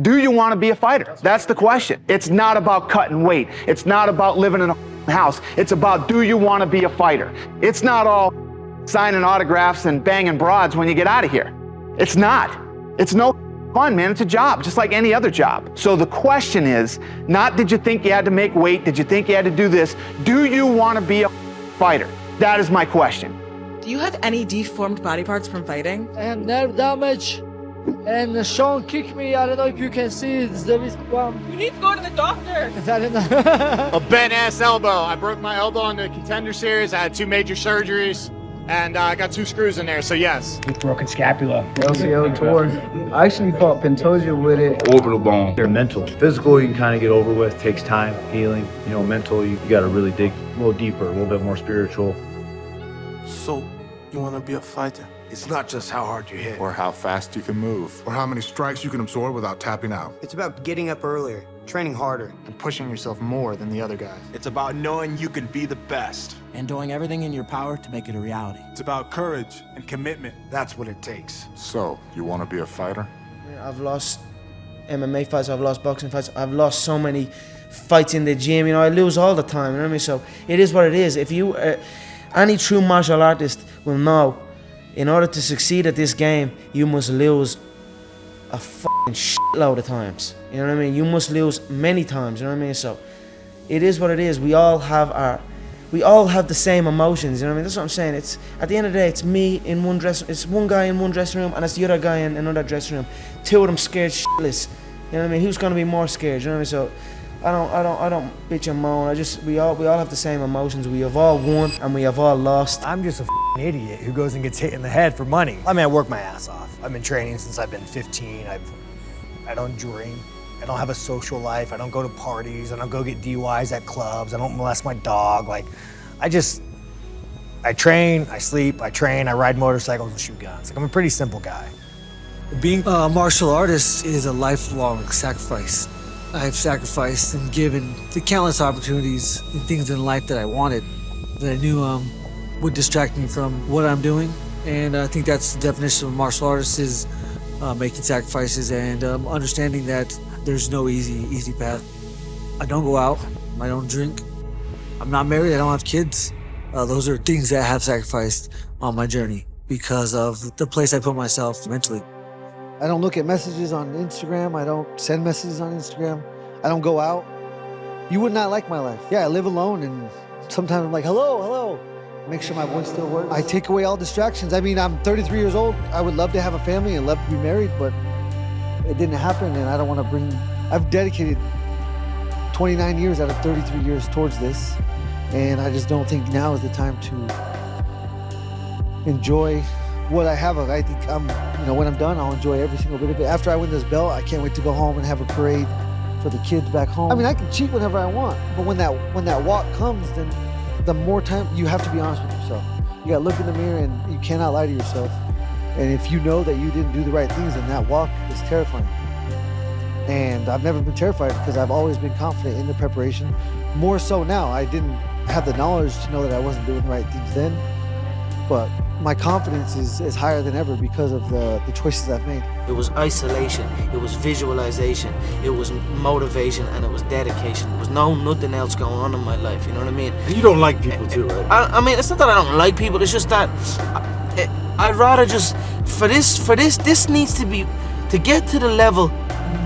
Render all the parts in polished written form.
Do you want to be a fighter? That's the question. It's not about cutting weight. It's not about living in a house. It's about, do you want to be a fighter? It's not all signing autographs and banging broads when you get out of here. It's not. It's no fun, man. It's a job, just like any other job. So the question is, not did you think you had to make weight? Did you think you had to do this? Do you want to be a fighter? That is my question. Do you have any deformed body parts from fighting? I have nerve damage, and Sean kicked me. I don't know if you can see. There is one. You need to go to the doctor. I don't know. A bent-ass elbow. I broke my elbow in the Contender Series. I had 2 major surgeries, and I got 2 screws in there, so yes. Broken scapula. LCL tour. I actually fought Pantoja with it. Orbital bone. They're mental. Physical, you can kind of get over with. Takes time, healing. You know, mental, you got to really dig a little deeper, a little bit more spiritual. So, you want to be a fighter? It's not just how hard you hit. Or how fast you can move. Or how many strikes you can absorb without tapping out. It's about getting up earlier, training harder, and pushing yourself more than the other guys. It's about knowing you can be the best. And doing everything in your power to make it a reality. It's about courage and commitment. That's what it takes. So, you want to be a fighter? I've lost MMA fights, I've lost boxing fights, I've lost so many fights in the gym, you know, I lose all the time, you know what I mean? So, it is what it is. If you, any true martial artist will know, in order to succeed at this game, you must lose a fucking shitload of times. You know what I mean? You must lose many times, you know what I mean? So, it is what it is. We all have the same emotions, you know what I mean? That's what I'm saying. It's, at the end of the day, it's me in one it's one guy in one dressing room, and it's the other guy in another dressing room. 2 of them scared shitless. You know what I mean? Who's gonna be more scared, you know what I mean? So, I don't bitch and moan. We all have the same emotions. We have all won and we have all lost. I'm just a idiot who goes and gets hit in the head for money. I mean, I work my ass off. I've been training since I've been 15. I don't drink. I don't have a social life. I don't go to parties. I don't go get DUIs at clubs. I don't molest my dog. Like, I train, I sleep, I train, I ride motorcycles and shoot guns. Like, I'm a pretty simple guy. Being a martial artist is a lifelong sacrifice. I've sacrificed and given the countless opportunities and things in life that I wanted, that I knew would distract me from what I'm doing. And I think that's the definition of a martial artist, is making sacrifices and understanding that there's no easy path. I don't go out, I don't drink, I'm not married, I don't have kids. Those are things that I have sacrificed on my journey because of the place I put myself mentally. I don't look at messages on Instagram. I don't send messages on Instagram. I don't go out. You would not like my life. Yeah, I live alone, and sometimes I'm like, hello. Make sure my voice still works. I take away all distractions. I mean, I'm 33 years old. I would love to have a family and love to be married, but it didn't happen, and I don't want to I've dedicated 29 years out of 33 years towards this, and I just don't think now is the time to enjoy what I have. I think when I'm done, I'll enjoy every single bit of it. After I win this belt, I can't wait to go home and have a parade for the kids back home. I mean, I can cheat whenever I want, but when that walk comes, then the more time you have to be honest with yourself. You gotta look in the mirror, and you cannot lie to yourself. And if you know that you didn't do the right things, then that walk is terrifying. And I've never been terrified because I've always been confident in the preparation. More so now. I didn't have the knowledge to know that I wasn't doing the right things then, but my confidence is higher than ever because of the choices I've made. It was isolation, it was visualization, it was motivation, and it was dedication. There was nothing else going on in my life, you know what I mean? And you don't like people too, right? I mean, it's not that I don't like people, it's just that I'd rather just, this needs to be, to get to the level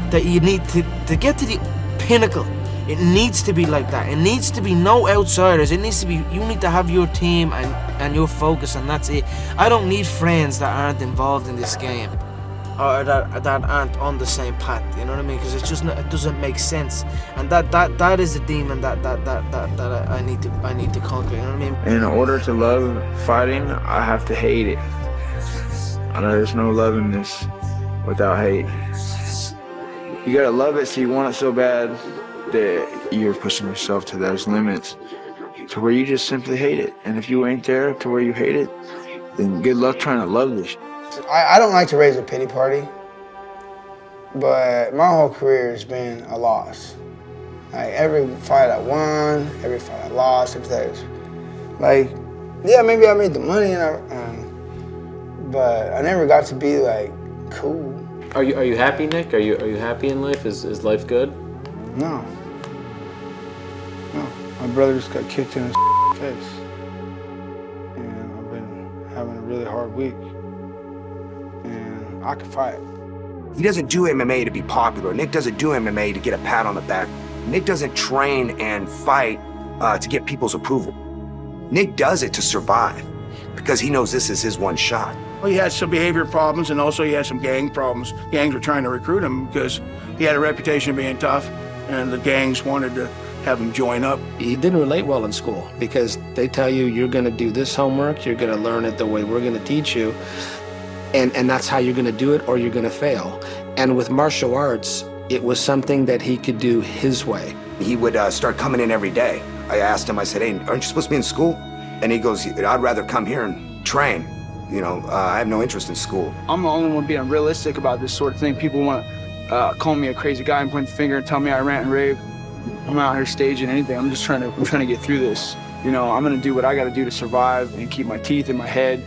that you need to get to the pinnacle. It needs to be like that. It needs to be no outsiders. It needs to be, you need to have your team and your focus, and that's it. I don't need friends that aren't involved in this game or that aren't on the same path, you know what I mean? Because it's just not, it doesn't make sense. And that is a demon that I need to conquer, you know what I mean? In order to love fighting, I have to hate it. There's no love in this without hate. You gotta love it, so you want it so bad that you're pushing yourself to those limits to where you just simply hate it. And if you ain't there to where you hate it, then good luck trying to love this. I don't like to raise a pity party, but my whole career has been a loss. Like, every fight I won, every fight I lost, like, yeah, maybe I made the money, but I never got to be like cool. Are you happy, Nick? Are you happy in life? Is life good? No. No. My brother just got kicked in his face. And I've been having a really hard week. And I can fight. He doesn't do MMA to be popular. Nick doesn't do MMA to get a pat on the back. Nick doesn't train and fight to get people's approval. Nick does it to survive because he knows this is his one shot. Well, he had some behavior problems and also he had some gang problems. Gangs were trying to recruit him because he had a reputation of being tough and the gangs wanted to have him join up. He didn't relate well in school because they tell you you're gonna do this homework, you're gonna learn it the way we're gonna teach you, and that's how you're gonna do it or you're gonna fail. And with martial arts, it was something that he could do his way. He would start coming in every day. I asked him, I said, hey, aren't you supposed to be in school? And he goes, I'd rather come here and train. You know, I have no interest in school. I'm the only one being realistic about this sort of thing. People want to call me a crazy guy and point the finger and tell me I rant and rave. I'm not out here staging anything. I'm trying to get through this. You know, I'm gonna do what I gotta do to survive and keep my teeth in my head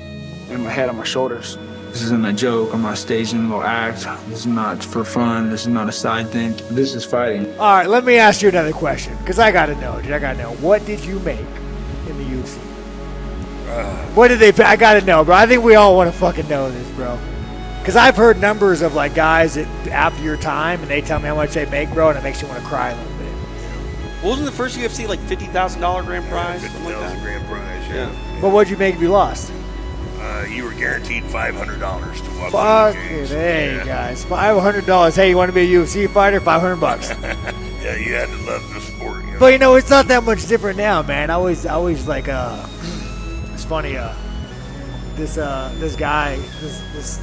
and my head on my shoulders. This isn't a joke. I'm not staging a little act. This is not for fun. This is not a side thing. This is fighting. All right, let me ask you another question, because I gotta know, dude. I gotta know. What did you make in the UFC? What did they pay? I gotta know, bro. I think we all want to fucking know this, bro. Because I've heard numbers of like guys that after your time and they tell me how much they make, bro, and it makes you want to cry a little bit. Wasn't the first UFC like $50,000 grand prize? $50,000 grand prize, yeah. But what'd you make if you lost? You were guaranteed $500 to walk Fuck through the it, gates. hey guys, $500. Hey, you want to be a UFC fighter? $500. Yeah, you had to love the sport. You know? But you know, it's not that much different now, man. I always like it's funny. This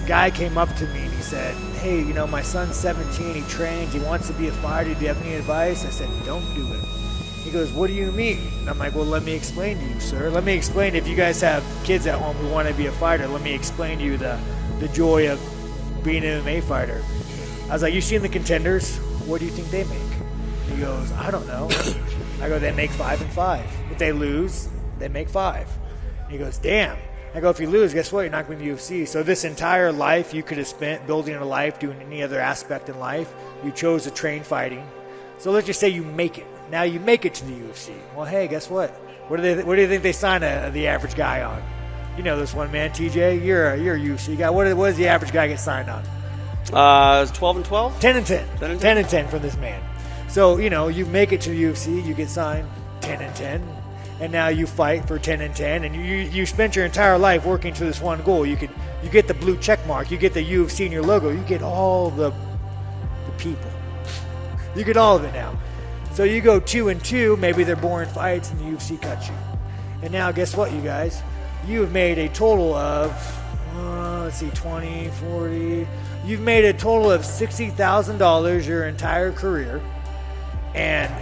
guy came up to me and he said, "Hey, you know, my son's 17. He trains. He wants to be a fighter. Do you have any advice?" I said, "Don't do it." He goes, "What do you mean?" And I'm like, "Well, let me explain to you, sir. Let me explain. If you guys have kids at home who want to be a fighter, let me explain to you the joy of being an MMA fighter." I was like, "You seen the Contenders? What do you think they make?" He goes, "I don't know." I go, "They make 5 and 5. If they lose, they make 5." He goes, "Damn." I go, "If you lose, guess what? You're not going to the UFC." So this entire life you could have spent building a life, doing any other aspect in life, you chose to train fighting. So let's just say you make it. Now you make it to the UFC. Well, hey, guess what? What do you think they sign the average guy on? You know this one, man. TJ, you're a UFC guy. What does the average guy get signed on? 12 and 12? 10 and 10. 10 and 10 from this man. So, you know, you make it to the UFC, you get signed 10 and 10, and now you fight for 10 and 10, and you spent your entire life working to this one goal. You get the blue check mark, you get the UFC in your logo, you get all the people. You get all of it now. So you go 2 and 2, maybe they're boring fights, and the UFC cuts you. And now guess what, you guys? You have made a total of, let's see, 20, 40. You've made a total of $60,000 your entire career, and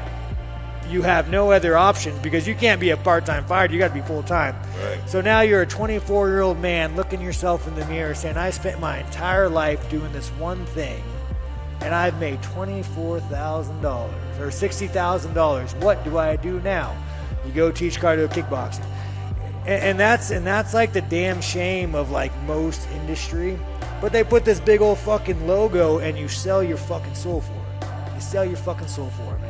you have no other options because you can't be a part-time fighter. You got to be full-time. Right. So now you're a 24-year-old man looking yourself in the mirror saying, I spent my entire life doing this one thing, and I've made $24,000 or $60,000. What do I do now? You go teach cardio kickboxing. And that's like the damn shame of like most industry. But they put this big old fucking logo and you sell your fucking soul for it. You sell your fucking soul for it,